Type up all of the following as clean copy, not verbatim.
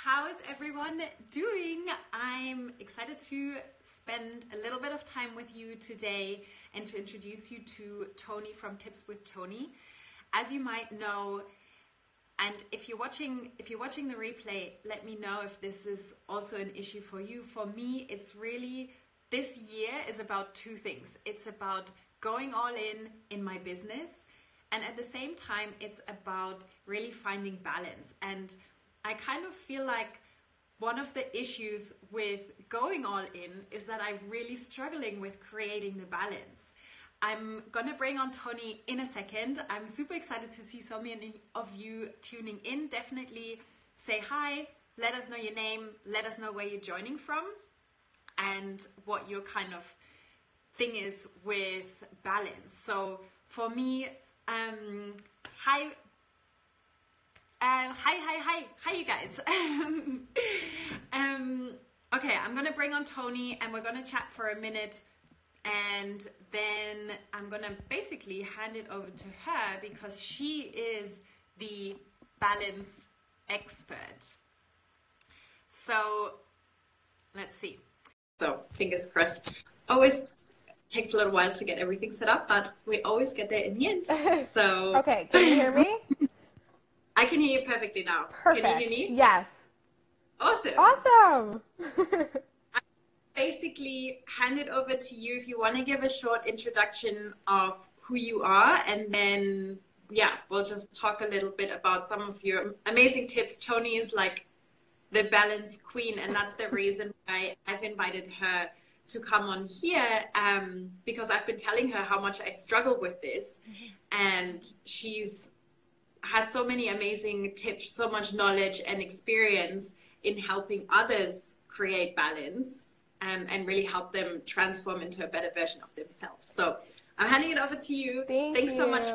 how's everyone doing? I'm excited to spend a little bit of time with you today and to introduce you to Tony from Tips with Tony. As you might know, and if you're watching the replay, let me know if this is also an issue for you. For me, it's really, this year is about two things. It's about going all in my business, and at the same time, it's about really finding balance. And I kind of feel like one of the issues with going all in is that I'm really struggling with creating the balance. I'm gonna bring on Tony in a second. I'm super excited to see so many of you tuning in. Definitely say hi, let us know your name, let us know where you're joining from and what your kind of thing is with balance. So for me, hi you guys. Okay, I'm gonna bring on Tony and we're gonna chat for a minute, and then I'm gonna basically hand it over to her because she is the balance expert. So let's see. So fingers crossed. Always takes a little while to get everything set up, but we always get there in the end. So okay, can you hear me? I can hear you perfectly now. Perfect. Can you hear me? Yes. Awesome. Awesome. I basically hand it over to you if you want to give a short introduction of who you are, and then we'll just talk a little bit about some of your amazing tips. Tony is like the balance queen, and that's the reason why I've invited her to come on here, because I've been telling her how much I struggle with this, and has so many amazing tips, so much knowledge and experience in helping others create balance, and really help them transform into a better version of themselves. So I'm handing it over to you. Thanks so much.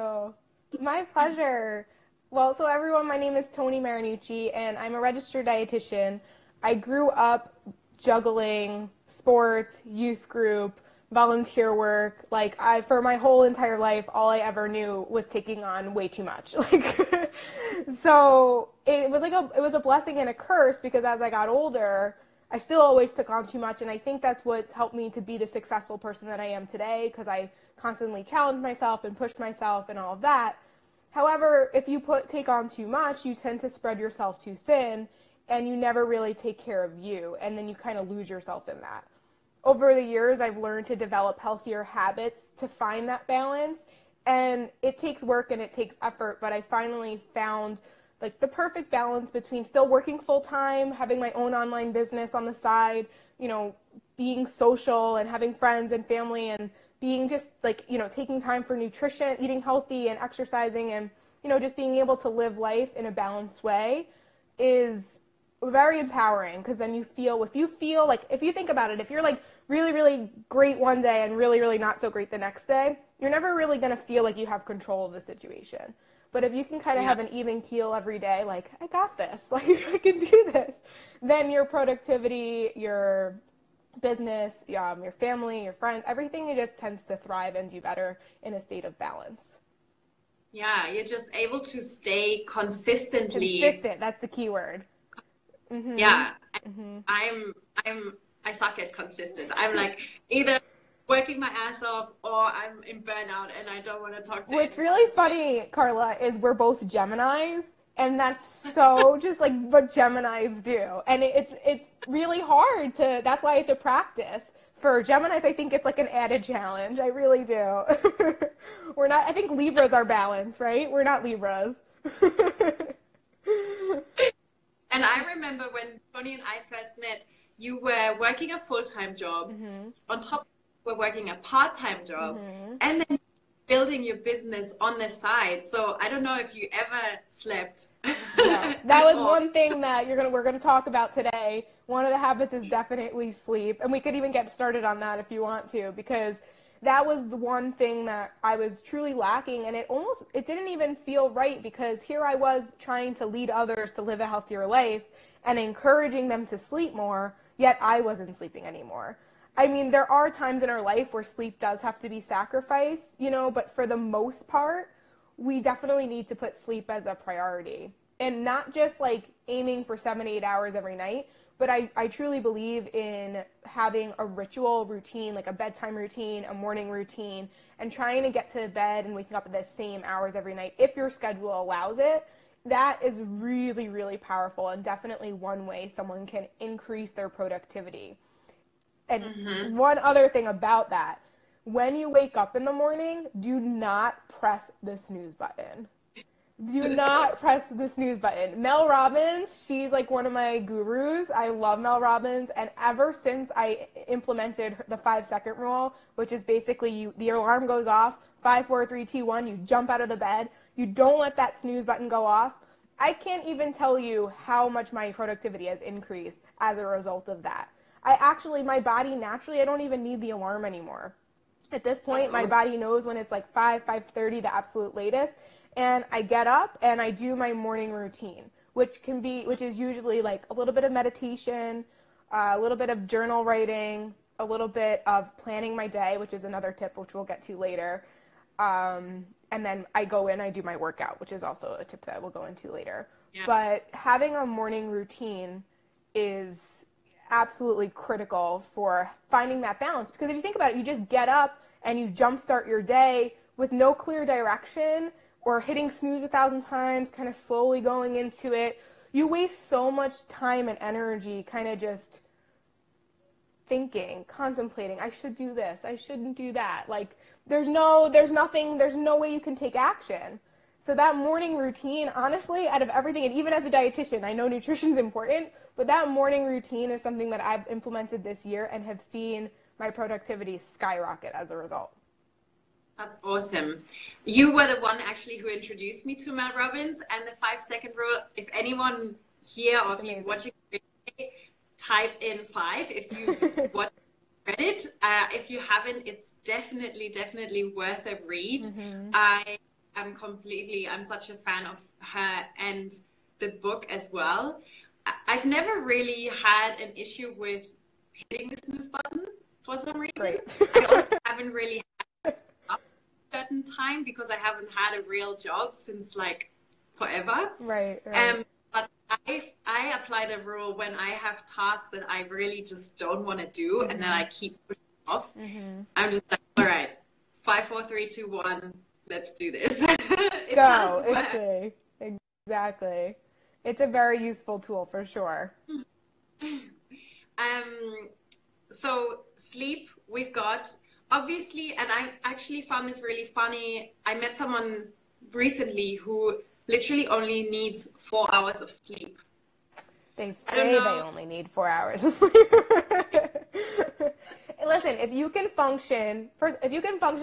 My pleasure. Well, so everyone, my name is Ton Marinucci, and I'm a registered dietitian. I grew up juggling sports, youth group, volunteer work. For my whole entire life, all I ever knew was taking on way too much. So it was a blessing and a curse, because as I got older, I still always took on too much. And I think that's what's helped me to be the successful person that I am today, because I constantly challenged myself and pushed myself and all of that. However, if you take on too much, you tend to spread yourself too thin, and you never really take care of you. And then you kind of lose yourself in that. Over the years, I've learned to develop healthier habits to find that balance, and it takes work and it takes effort, but I finally found the perfect balance between still working full-time, having my own online business on the side, being social and having friends and family, and being just taking time for nutrition, eating healthy and exercising, and just being able to live life in a balanced way is very empowering, because then if you think about it, if you're really, really great one day and really, really not so great the next day, you're never really going to feel like you have control of the situation. But if you can kind of have an even keel every day, I got this, I can do this, then your productivity, your business, your family, your friends, everything, it just tends to thrive and do better in a state of balance. Yeah, you're just able to stay consistent. That's the key word. Mm-hmm. Yeah, Mm-hmm. I suck at consistent. I'm either working my ass off or I'm in burnout and I don't want to talk to What's really funny, Carla, is we're both Geminis, and that's so just what Geminis do. And it's really hard that's why it's a practice. For Geminis, I think it's an added challenge. I really do. I think Libras are balanced, right? We're not Libras. And I remember when Tony and I first met, you were working a full-time job. Mm-hmm. On top, you were working a part-time job. Mm-hmm. And then building your business on the side. So I don't know if you ever slept. Yeah, that was one thing that we're gonna talk about today. One of the habits is definitely sleep, and we could even get started on that if you want to, because that was the one thing that I was truly lacking, and it didn't even feel right, because here I was trying to lead others to live a healthier life and encouraging them to sleep more, yet I wasn't sleeping anymore. I mean, there are times in our life where sleep does have to be sacrificed, but for the most part, we definitely need to put sleep as a priority. and not just like aiming for 7 to 8 hours every night, but I truly believe in having a ritual routine, like a bedtime routine, a morning routine, and trying to get to bed and waking up at the same hours every night if your schedule allows it. That is really, really powerful, and definitely one way someone can increase their productivity. And one other thing about that, when you wake up in the morning, do not press the snooze button. Do not press the snooze button. Mel Robbins, she's like one of my gurus. I love Mel Robbins. And ever since I implemented the 5-second rule, which is basically the alarm goes off, 5, 4, 3, 2, 1, you jump out of the bed. You don't let that snooze button go off. I can't even tell you how much my productivity has increased as a result of that. My body naturally, I don't even need the alarm anymore. At this point, my body knows when it's like 5:30, the absolute latest. And I get up and I do my morning routine, which is usually like a little bit of meditation, a little bit of journal writing, a little bit of planning my day, which is another tip, which we'll get to later. And then I go in, I do my workout, which is also a tip that we'll go into later. Yeah. But having a morning routine is absolutely critical for finding that balance. Because if you think about it, you just get up and you jumpstart your day with no clear direction, or hitting snooze 1,000 times, kind of slowly going into it. You waste so much time and energy kind of just thinking, contemplating, I should do this, I shouldn't do that. Like, there's no way you can take action. So that morning routine, honestly, out of everything, and even as a dietitian, I know nutrition's important, but that morning routine is something that I've implemented this year and have seen my productivity skyrocket as a result. That's awesome. You were the one actually who introduced me to Mel Robbins and the 5-second rule. If anyone here or if you're watching, type in 5 if you read it. If you haven't, it's definitely worth a read. I'm such a fan of her and the book as well. I've never really had an issue with hitting the snooze button for some reason. Right. I also haven't really had certain time because I haven't had a real job since like forever. Right. But I apply the rule when I have tasks that I really just don't want to do, and then I keep pushing off. I'm just like, all right, 5, 4, 3, 2, 1, let's do this. Exactly. It's a very useful tool for sure. So sleep, we've got. Obviously, and I actually found this really funny. I met someone recently who literally only needs 4 hours of sleep. They say they only need 4 hours of sleep. Listen, if you can function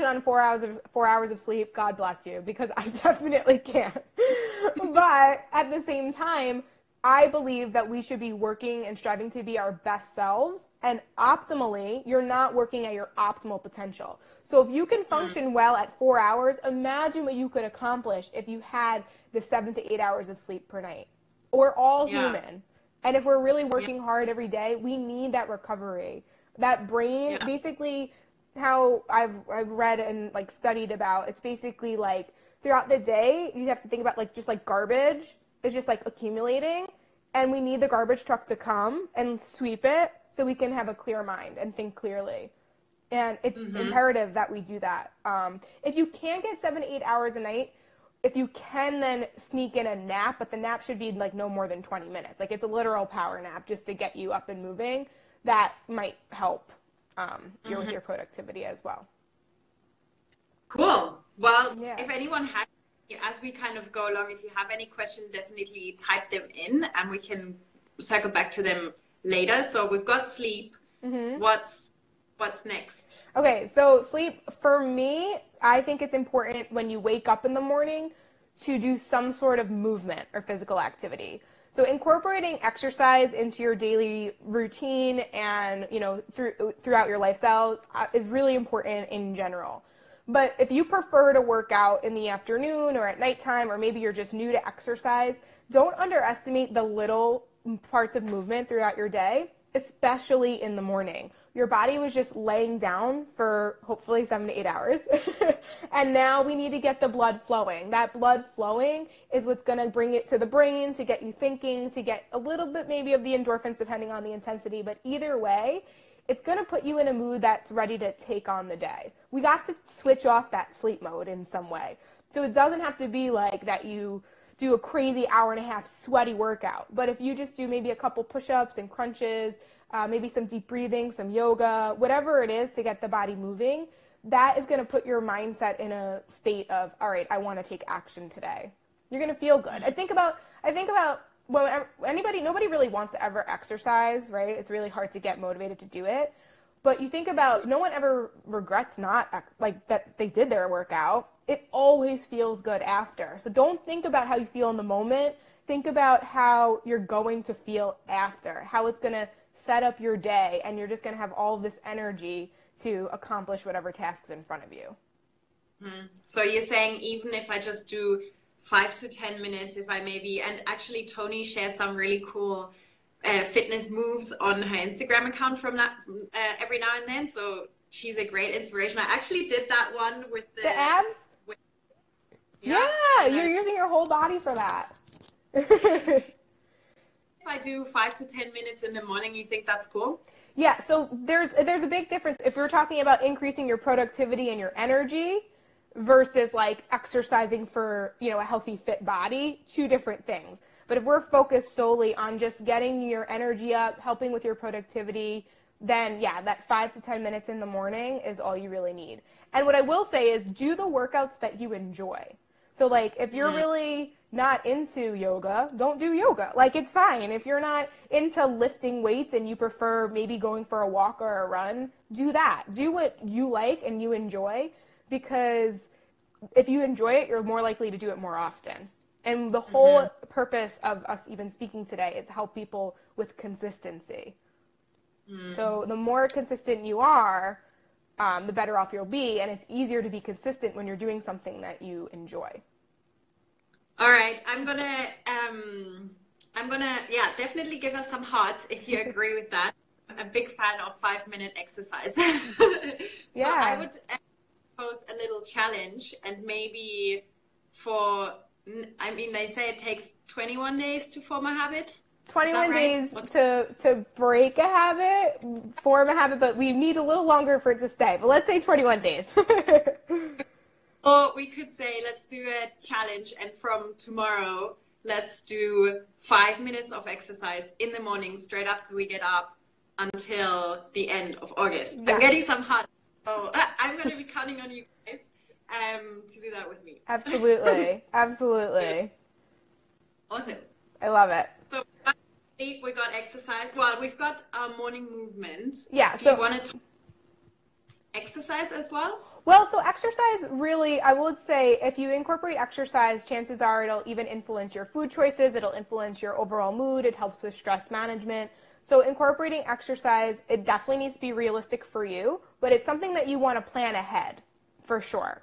on 4 hours of sleep, God bless you, because I definitely can't. But at the same time, I believe that we should be working and striving to be our best selves, and optimally, you're not working at your optimal potential. So if you can function well at 4 hours, imagine what you could accomplish if you had the 7 to 8 hours of sleep per night. We're all human. And if we're really working hard every day, we need that recovery. That brain, basically how I've read and like studied about, it's basically like throughout the day, you have to think about like just like garbage is just like accumulating, and we need the garbage truck to come and sweep it so we can have a clear mind and think clearly. And it's imperative that we do that. If you can't get 7 to 8 hours a night, if you can then sneak in a nap, but the nap should be like no more than 20 minutes. Like it's a literal power nap just to get you up and moving. That might help with your productivity as well. Cool. Well, if anyone has, as we kind of go along, if you have any questions, definitely type them in and we can circle back to them later. So we've got sleep. What's next? Okay, so sleep, for me, I think it's important when you wake up in the morning to do some sort of movement or physical activity. So incorporating exercise into your daily routine and, throughout your lifestyle is really important in general. But if you prefer to work out in the afternoon or at nighttime, or maybe you're just new to exercise, don't underestimate the little parts of movement throughout your day, especially in the morning. Your body was just laying down for hopefully 7 to 8 hours. And now we need to get the blood flowing. That blood flowing is what's going to bring it to the brain, to get you thinking, to get a little bit maybe of the endorphins depending on the intensity. But either way, it's going to put you in a mood that's ready to take on the day. We have to switch off that sleep mode in some way. So it doesn't have to be like that you do a crazy hour-and-a-half sweaty workout. But if you just do maybe a couple push-ups and crunches, maybe some deep breathing, some yoga, whatever it is to get the body moving, that is going to put your mindset in a state of, all right, I want to take action today. You're going to feel good. I think about well, nobody really wants to ever exercise, right? It's really hard to get motivated to do it. But you think about, no one ever regrets not, like, that they did their workout. It always feels good after. So don't think about how you feel in the moment. Think about how you're going to feel after, how it's going to set up your day, and you're just going to have all of this energy to accomplish whatever task's in front of you. So you're saying even if I just do 5 to 10 minutes, if I maybe, and actually Toni shares some really cool fitness moves on her Instagram account from that every now and then. So she's a great inspiration. I actually did that one with the abs. Yeah, you're using your whole body for that. If I do 5 to 10 minutes in the morning, you think that's cool? Yeah, so there's a big difference if we're talking about increasing your productivity and your energy versus like exercising for, a healthy fit body, two different things. But if we're focused solely on just getting your energy up, helping with your productivity, then yeah, that 5 to 10 minutes in the morning is all you really need. And what I will say is do the workouts that you enjoy. So like if you're really not into yoga, don't do yoga. Like it's fine. If you're not into lifting weights and you prefer maybe going for a walk or a run, do that. Do what you like and you enjoy, because if you enjoy it, you're more likely to do it more often. And the whole purpose of us even speaking today is to help people with consistency. So the more consistent you are, the better off you'll be. And it's easier to be consistent when you're doing something that you enjoy. All right. I'm gonna, definitely give us some hearts if you agree with that. I'm a big fan of 5-minute exercise. So I would pose a little challenge, and maybe they say it takes 21 days to form a habit. 21 days to break a habit, form a habit, but we need a little longer for it to stay. But let's say 21 days. Or we could say, let's do a challenge, and from tomorrow, let's do 5 minutes of exercise in the morning, straight after we get up, until the end of August. Yeah. I'm getting some hot. So I'm going to be counting on you guys to do that with me. Absolutely. Absolutely. Awesome. I love it. So we got exercise. Well, we've got our morning movement. Yeah. Do you want to exercise as well? Well, so exercise really, I would say if you incorporate exercise, chances are it'll even influence your food choices. It'll influence your overall mood. It helps with stress management. So incorporating exercise, it definitely needs to be realistic for you, but it's something that you want to plan ahead for sure.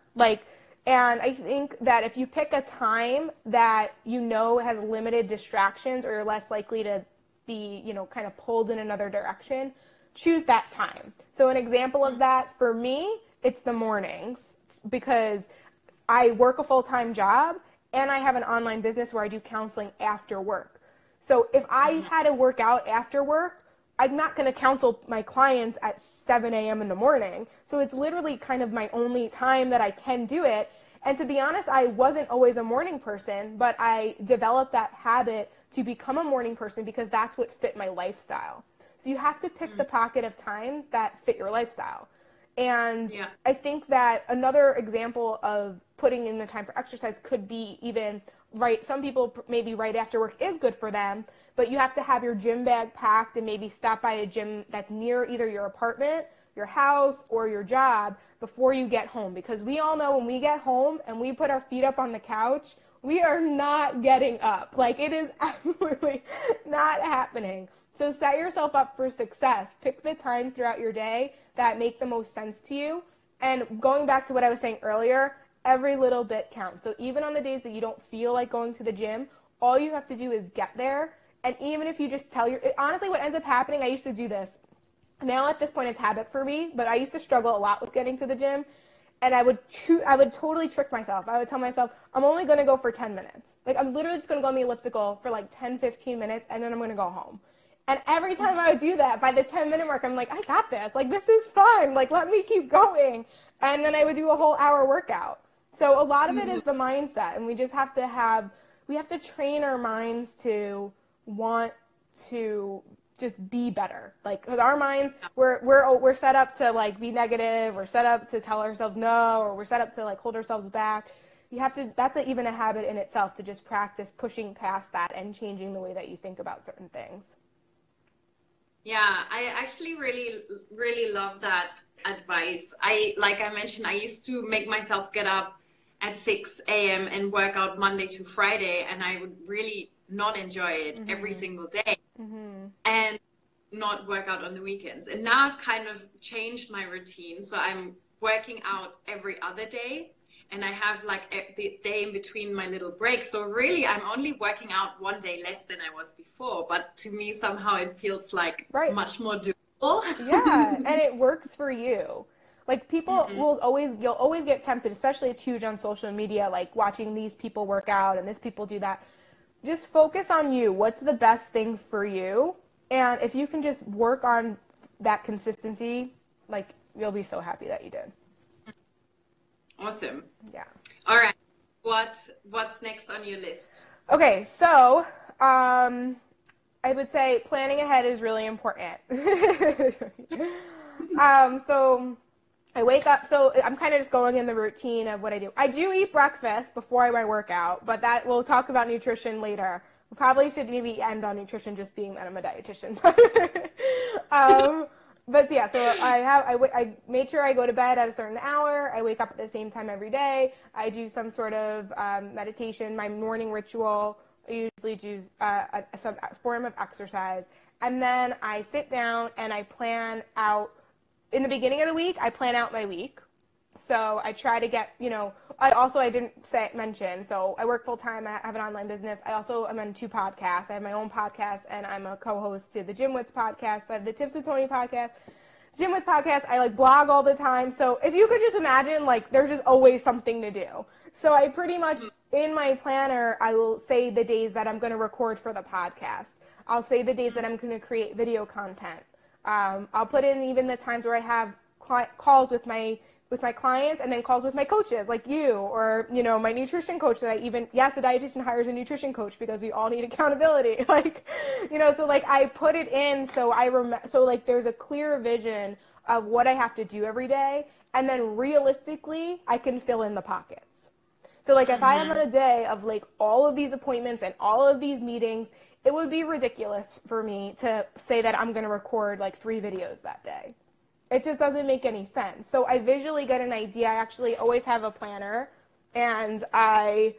And I think that if you pick a time that has limited distractions, or you're less likely to be, kind of pulled in another direction, choose that time. So an example of that for me, it's the mornings, because I work a full-time job and I have an online business where I do counseling after work. So if I had to work out after work, I'm not going to counsel my clients at 7 a.m. in the morning. So it's literally kind of my only time that I can do it. And to be honest, I wasn't always a morning person, but I developed that habit to become a morning person because that's what fit my lifestyle. So you have to pick the pocket of times that fit your lifestyle. And I think that another example of putting in the time for exercise could be even some people maybe right after work is good for them, but you have to have your gym bag packed and maybe stop by a gym that's near either your apartment, your house, or your job before you get home. Because we all know when we get home and we put our feet up on the couch, we are not getting up. It is absolutely not happening. So set yourself up for success. Pick the times throughout your day that make the most sense to you. And going back to what I was saying earlier, every little bit counts. So even on the days that you don't feel like going to the gym, all you have to do is get there And even if you just tell honestly, what ends up happening, I used to do this. Now at this point, it's habit for me, but I used to struggle a lot with getting to the gym. And I would totally trick myself. I would tell myself, I'm only going to go for 10 minutes. Like, I'm literally just going to go on the elliptical for like 10, 15 minutes, and then I'm going to go home. And every time I would do that, by the 10-minute mark, I'm like, I got this. Like, this is fun. Like, let me keep going. And then I would do a whole hour workout. So a lot of it is the mindset. And we just have to train our minds to want to just be better. Like, with our minds, we're set up to like be negative, we're set up to tell ourselves no, or we're set up to like hold ourselves back. That's even a habit in itself, to just practice pushing past that and changing the way that you think about certain things. Yeah, I actually really, really love that advice. Like I mentioned, I used to make myself get up at 6 a.m. and work out Monday to Friday, and I would really not enjoy it every single day. And not work out on the weekends. And now I've kind of changed my routine. So I'm working out every other day, and I have like the day in between my little breaks. So really, I'm only working out one day less than I was before. But to me, somehow it feels like much more doable. Yeah, and it works for you. Like, people you'll always get tempted, especially it's huge on social media, like watching these people work out and this people do that. Just focus on you. What's the best thing for you? And if you can just work on that consistency, like, you'll be so happy that you did. Awesome. Yeah. All right. What's next on your list? Okay, so I would say planning ahead is really important. So I wake up, so I'm kind of just going in the routine of what I do. I do eat breakfast before my workout, but we'll talk about nutrition later. We probably should maybe end on nutrition, just being that I'm a dietitian. But yeah, so I made sure I go to bed at a certain hour. I wake up at the same time every day. I do some sort of meditation, my morning ritual. I usually do some form of exercise. And then I sit down and I plan out. In the beginning of the week, I plan out my week. So I try to get, I didn't mention, so I work full time. I have an online business. I also am on 2 podcasts. I have my own podcast, and I'm a co-host to the Gym Wits podcast. So I have the Tips with Tony podcast. Gym Wits podcast, I like blog all the time. So if you could just imagine, like, there's just always something to do. So I pretty much, in my planner, I will say the days that I'm going to record for the podcast. I'll say the days that I'm going to create video content. I'll put in even the times where I have calls with my clients, and then calls with my coaches like you, or, my nutrition coach that the dietitian hires a nutrition coach because we all need accountability. Like, so like I put it in so so like there's a clear vision of what I have to do every day, and then realistically I can fill in the pockets. So like if I am on a day of like all of these appointments and all of these meetings, it would be ridiculous for me to say that I'm going to record like 3 videos that day. It just doesn't make any sense. So I visually get an idea. I actually always have a planner, and I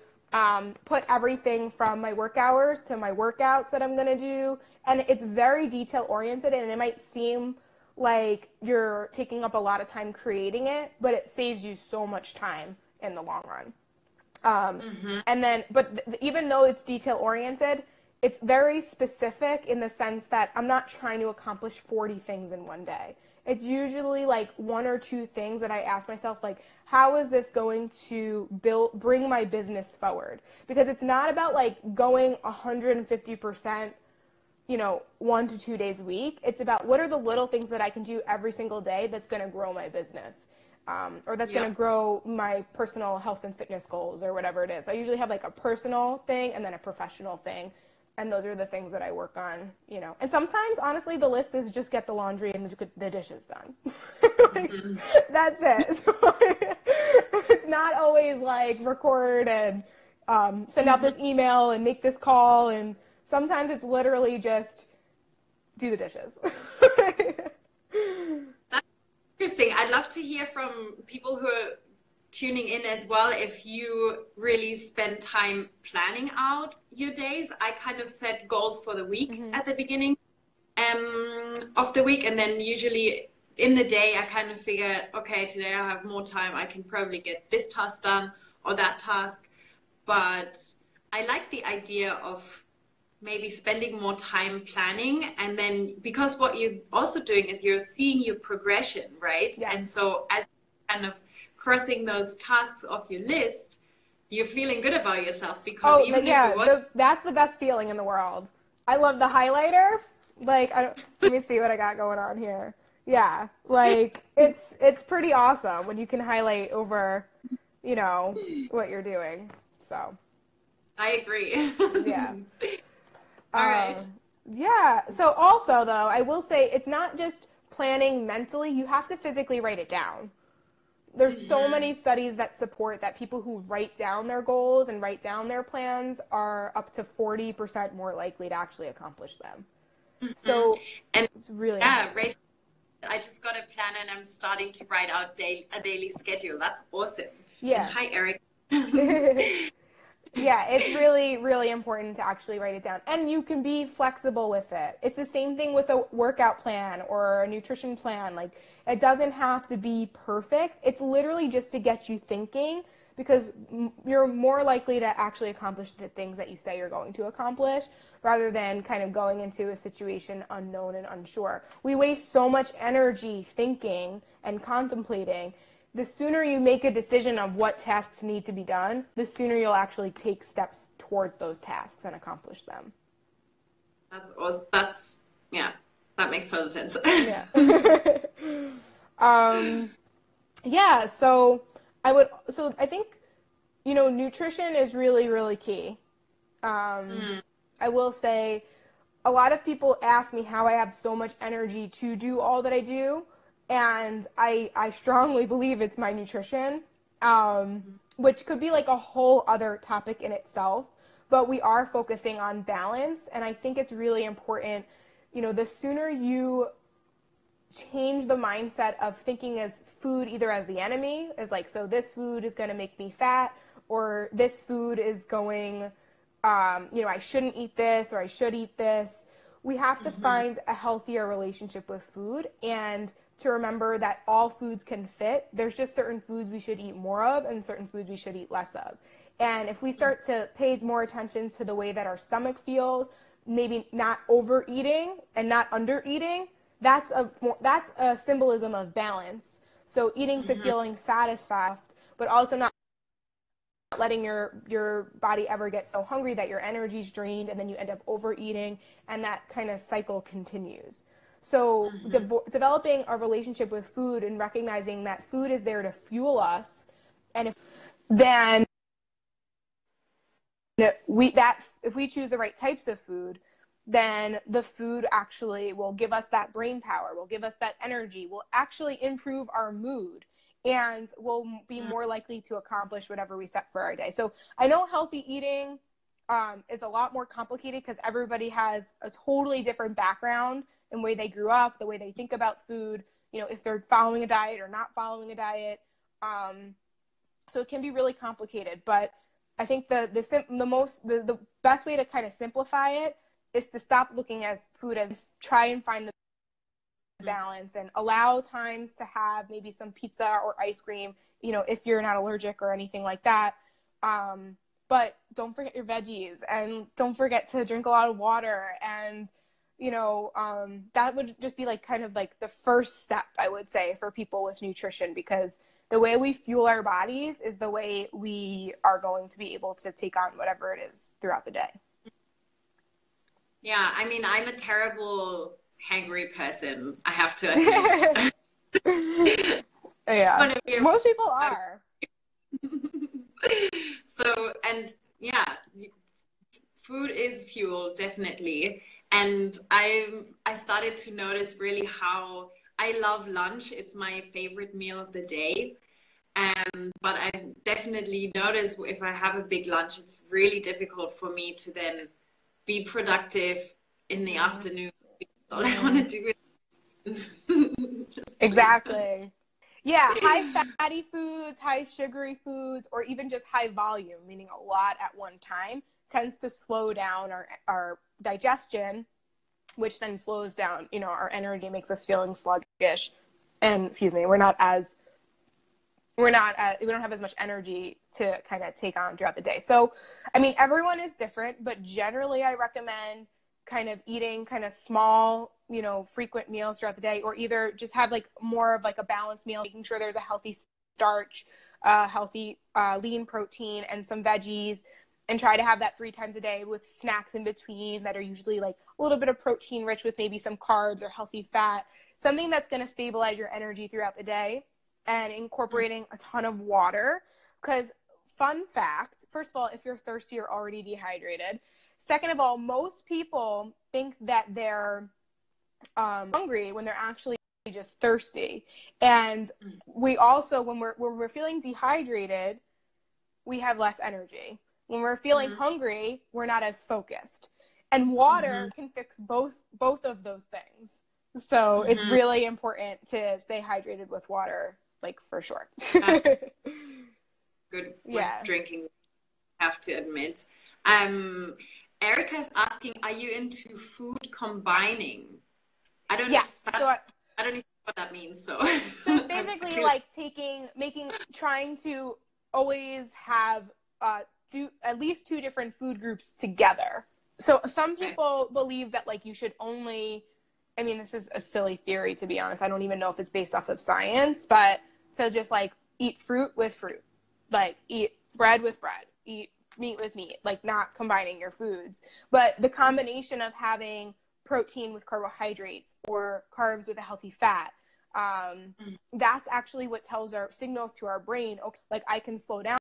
put everything from my work hours to my workouts that I'm going to do. And it's very detail oriented, and it might seem like you're taking up a lot of time creating it, but it saves you so much time in the long run. And then, even though it's detail oriented, it's very specific in the sense that I'm not trying to accomplish 40 things in one day. It's usually like 1 or 2 things that I ask myself, like, how is this going to bring my business forward? Because it's not about like going 150%, 1 to 2 days a week. It's about what are the little things that I can do every single day that's going to grow my business. Or that's going to grow my personal health and fitness goals, or whatever it is. I usually have like a personal thing and then a professional thing. And those are the things that I work on, And sometimes, honestly, the list is just get the laundry and the dishes done. That's it. So, it's not always like record and send out this email and make this call. And sometimes it's literally just do the dishes. That's interesting. I'd love to hear from people who are tuning in as well, if you really spend time planning out your days. I kind of set goals for the week at the beginning of the week, and then usually in the day I kind of figure, okay, today I have more time, I can probably get this task done or that task. But I like the idea of maybe spending more time planning. And then because what you're also doing is you're seeing your progression, right? Yeah. And so as kind of crossing those tasks off your list, you're feeling good about yourself because that's the best feeling in the world. I love the highlighter. Like, let me see what I got going on here. Yeah, like it's pretty awesome when you can highlight over, what you're doing. So I agree. Yeah. All right. Yeah. So also though, I will say it's not just planning mentally. You have to physically write it down. There's so many studies that support that people who write down their goals and write down their plans are up to 40% more likely to actually accomplish them. So and it's really right. I just got a plan and I'm starting to write out a daily schedule. That's awesome. Yeah. And hi, Eric. Yeah, it's really, really important to actually write it down. And you can be flexible with it. It's the same thing with a workout plan or a nutrition plan. Like, it doesn't have to be perfect. It's literally just to get you thinking, because you're more likely to actually accomplish the things that you say you're going to accomplish rather than kind of going into a situation unknown and unsure. We waste so much energy thinking and contemplating. The sooner you make a decision of what tasks need to be done, the sooner you'll actually take steps towards those tasks and accomplish them. That's awesome. That makes total sense. Yeah. Yeah, so I think, nutrition is really, really key. I will say a lot of people ask me how I have so much energy to do all that I do. And I strongly believe it's my nutrition, which could be like a whole other topic in itself. But we are focusing on balance. And I think it's really important, the sooner you change the mindset of thinking as food either as the enemy, as like, so this food is going to make me fat, or this food is going, I shouldn't eat this, or I should eat this. We have to find a healthier relationship with food, and to remember that all foods can fit. There's just certain foods we should eat more of and certain foods we should eat less of. And if we start to pay more attention to the way that our stomach feels, maybe not overeating and not undereating, that's a symbolism of balance. So eating to feeling satisfied, but also not letting your body ever get so hungry that your energy's drained and then you end up overeating, and that kind of cycle continues. So developing a relationship with food and recognizing that food is there to fuel us, and if we choose the right types of food, then the food actually will give us that brain power, will give us that energy, will actually improve our mood, and we'll be more likely to accomplish whatever we set for our day. So I know healthy eating is a lot more complicated because everybody has a totally different background and way they grew up, the way they think about food, if they're following a diet or not following a diet. So it can be really complicated, but I think the best way to kind of simplify it is to stop looking at food and try and find the balance and allow times to have maybe some pizza or ice cream, if you're not allergic or anything like that. But don't forget your veggies, and don't forget to drink a lot of water, and that would just be like kind of like the first step, I would say, for people with nutrition, because the way we fuel our bodies is the way we are going to be able to take on whatever it is throughout the day. Yeah, I mean, I'm a terrible hangry person, I have to admit. Yeah, most people are. So, and yeah, food is fuel, definitely. And I started to notice really how I love lunch. It's my favorite meal of the day. But I definitely notice if I have a big lunch, it's really difficult for me to then be productive in the afternoon. All I want to do is exactly. Yeah, high fatty foods, high sugary foods, or even just high volume, meaning a lot at one time, tends to slow down our digestion, which then slows down, our energy, makes us feeling sluggish. And we're not as we don't have as much energy to kind of take on throughout the day. So, I mean, everyone is different, but generally I recommend kind of eating kind of small, frequent meals throughout the day, or either just have like more of like a balanced meal, making sure there's a healthy starch, healthy lean protein, and some veggies, and try to have that 3 times a day with snacks in between that are usually like a little bit of protein rich with maybe some carbs or healthy fat, something that's going to stabilize your energy throughout the day, and incorporating a ton of water. Because fun fact, first of all, if you're thirsty, you're already dehydrated. Second of all, most people think that they're hungry when they're actually just thirsty. And we also, when we're feeling dehydrated, we have less energy. When we're feeling hungry, we're not as focused. And water can fix both of those things. So it's really important to stay hydrated with water, like for sure. Good with drinking, I have to admit. Erica's asking, are you into food combining? I don't know. I don't even know what that means. So it's basically like trying to always have at least 2 different food groups together. So some people believe that like you should only, I mean, this is a silly theory, to be honest. I don't even know if it's based off of science, but to just like eat fruit with fruit, like eat bread with bread, eat meat with meat, like not combining your foods. But the combination of having protein with carbohydrates or carbs with a healthy fat, that's actually what signals to our brain, okay, like I can slow down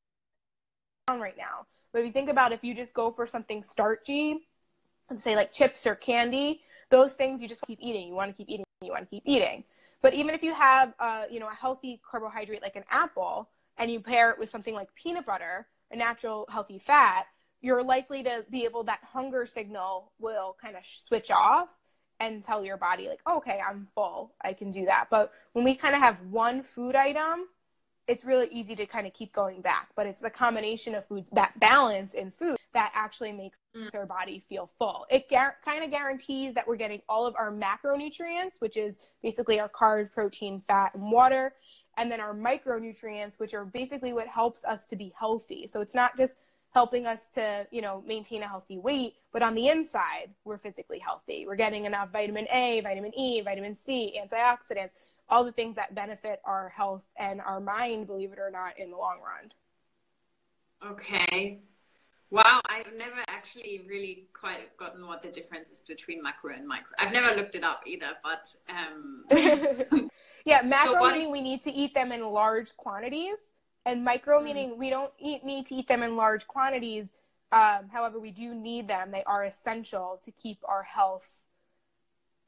right now. But if you think about, if you just go for something starchy, let's say like chips or candy, those things you just keep eating. You want to keep eating. You want to keep eating. But even if you have a healthy carbohydrate like an apple, and you pair it with something like peanut butter, a natural healthy fat, you're likely to be able, that hunger signal will kind of switch off and tell your body like, oh, okay, I'm full, I can do that. But when we kind of have one food item, it's really easy to kind of keep going back. But it's the combination of foods, that balance in food, that actually makes our body feel full. It kind of guarantees that we're getting all of our macronutrients, which is basically our carbs, protein, fat, and water, and then our micronutrients, which are basically what helps us to be healthy. So it's not just helping us to, maintain a healthy weight, but on the inside, we're physically healthy. We're getting enough vitamin A, vitamin E, vitamin C, antioxidants, all the things that benefit our health and our mind, believe it or not, in the long run. Okay. Wow, I've never actually really quite gotten what the difference is between macro and micro. I've never looked it up either, but yeah, macro meaning we need to eat them in large quantities, and micro meaning we don't need to eat them in large quantities. However, we do need them. They are essential to keep our health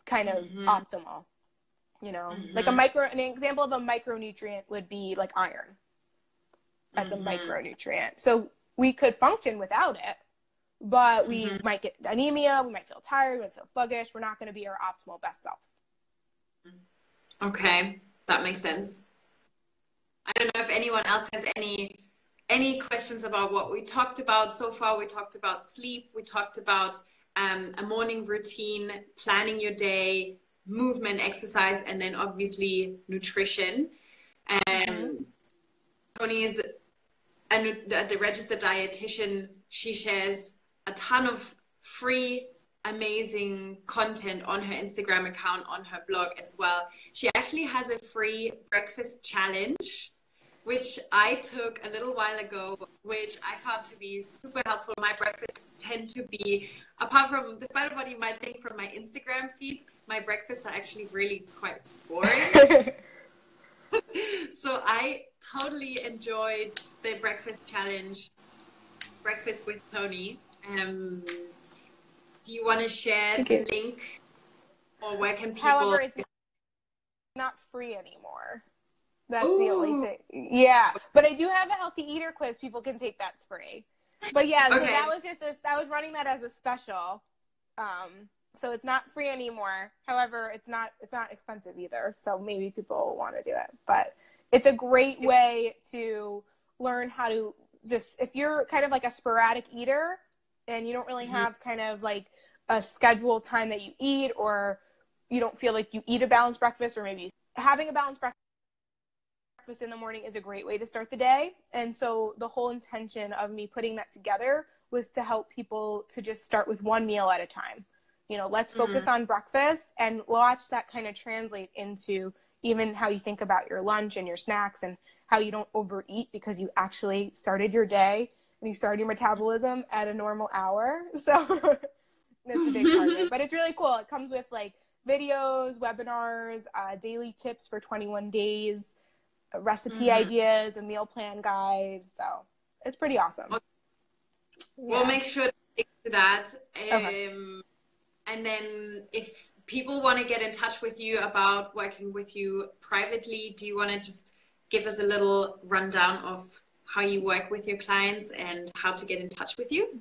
kind of optimal. Like an example of a micronutrient would be like iron. That's a micronutrient. So we could function without it, but we might get anemia, we might feel tired, we might feel sluggish, we're not going to be our optimal best self. Okay, that makes sense. I don't know if anyone else has any questions about what we talked about so far. We talked about sleep, we talked about a morning routine, planning your day, movement, exercise, and then obviously nutrition. Toni is the registered dietitian. She shares a ton of free, amazing content on her Instagram account, on her blog as well. She actually has a free breakfast challenge, which I took a little while ago, which I found to be super helpful. My breakfasts tend to be, despite what you might think from my Instagram feed, my breakfasts are actually really quite boring. So I totally enjoyed the breakfast challenge, Breakfast with Toni. Do you want to share the link, or where can people? However, it's not free anymore. That's the only thing. Yeah, but I do have a healthy eater quiz. People can take, that's free. But yeah, so that was I was running that as a special. So it's not free anymore. However, it's not expensive either. So maybe people will want to do it. But it's a great way to learn how to if you're kind of like a sporadic eater and you don't really have kind of like a scheduled time that you eat, or you don't feel like you eat a balanced breakfast, or maybe having a balanced breakfast breakfast in the morning is a great way to start the day. And so the whole intention of me putting that together was to help people to just start with one meal at a time. You know, let's focus on breakfast and watch that kind of translate into even how you think about your lunch and your snacks and how you don't overeat because you actually started your day and you started your metabolism at a normal hour. So that's a big part of it. But it's really cool. It comes with like videos, webinars, daily tips for 21 days, recipe ideas, a meal plan guide. So it's pretty awesome. Okay. We'll make sure to stick to that. Okay. And then if people want to get in touch with you about working with you privately, do you want to just give us a little rundown of how you work with your clients and how to get in touch with you?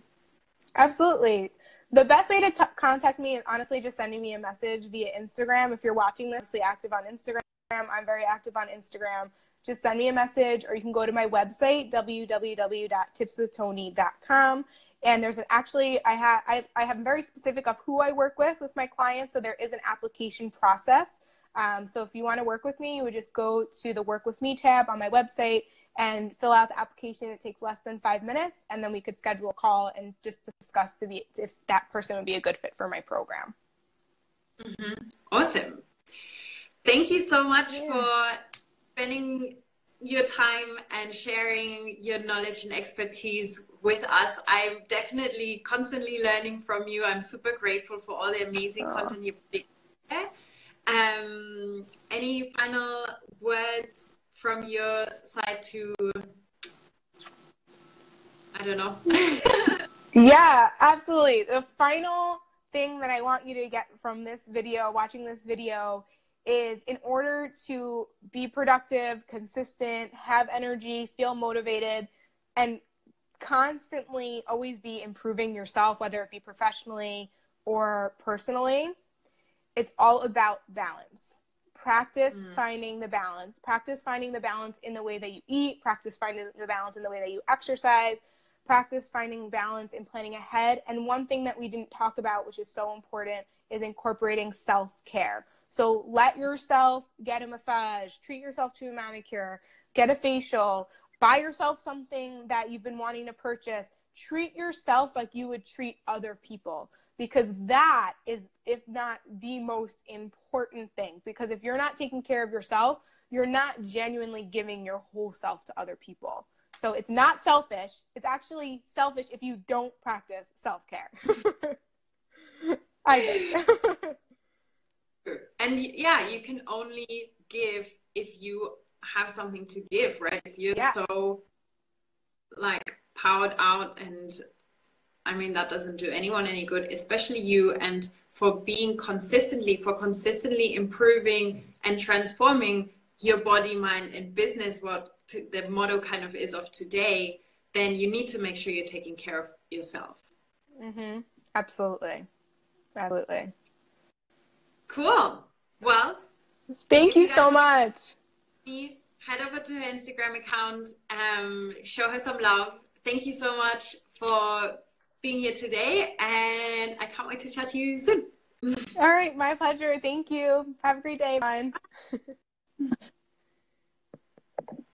Absolutely. The best way to contact me is honestly just sending me a message via Instagram. If you're watching this, I'm active on Instagram. I'm very active on Instagram. Just send me a message, or you can go to my website, www.tipswithtony.com. And there's I have very specific of who I work with my clients. So there is an application process. So if you want to work with me, you would just go to the Work With Me tab on my website and fill out the application. It takes less than 5 minutes, and then we could schedule a call and just discuss if that person would be a good fit for my program. Awesome. Thank you so much for spending your time and sharing your knowledge and expertise with us. I'm definitely constantly learning from you. I'm super grateful for all the amazing content you put there. Any final words from your side to, I don't know. Yeah, absolutely. The final thing that I want you to get from this video, watching this video, is in order to be productive, consistent, have energy, feel motivated, and constantly always be improving yourself, whether it be professionally or personally, it's all about balance. Practice finding the balance. Practice finding the balance in the way that you eat. Practice finding the balance in the way that you exercise. Practice finding balance in planning ahead. And one thing that we didn't talk about, which is so important, is incorporating self-care. So let yourself get a massage, treat yourself to a manicure, get a facial, buy yourself something that you've been wanting to purchase. Treat yourself like you would treat other people, because that is, if not the most important thing. Because if you're not taking care of yourself, you're not genuinely giving your whole self to other people. So it's not selfish. It's actually selfish if you don't practice self-care. I think. And yeah, you can only give if you have something to give, right? If you're so like powered out, and I mean, that doesn't do anyone any good, especially you. And for consistently improving and transforming your body, mind, and business, the motto kind of is of today, then you need to make sure you're taking care of yourself. Absolutely. Absolutely. Cool. Well, thank you so much. Head over to her Instagram account, show her some love. Thank you so much for being here today, and I can't wait to chat to you soon. All right, my pleasure. Thank you. Have a great day, everyone.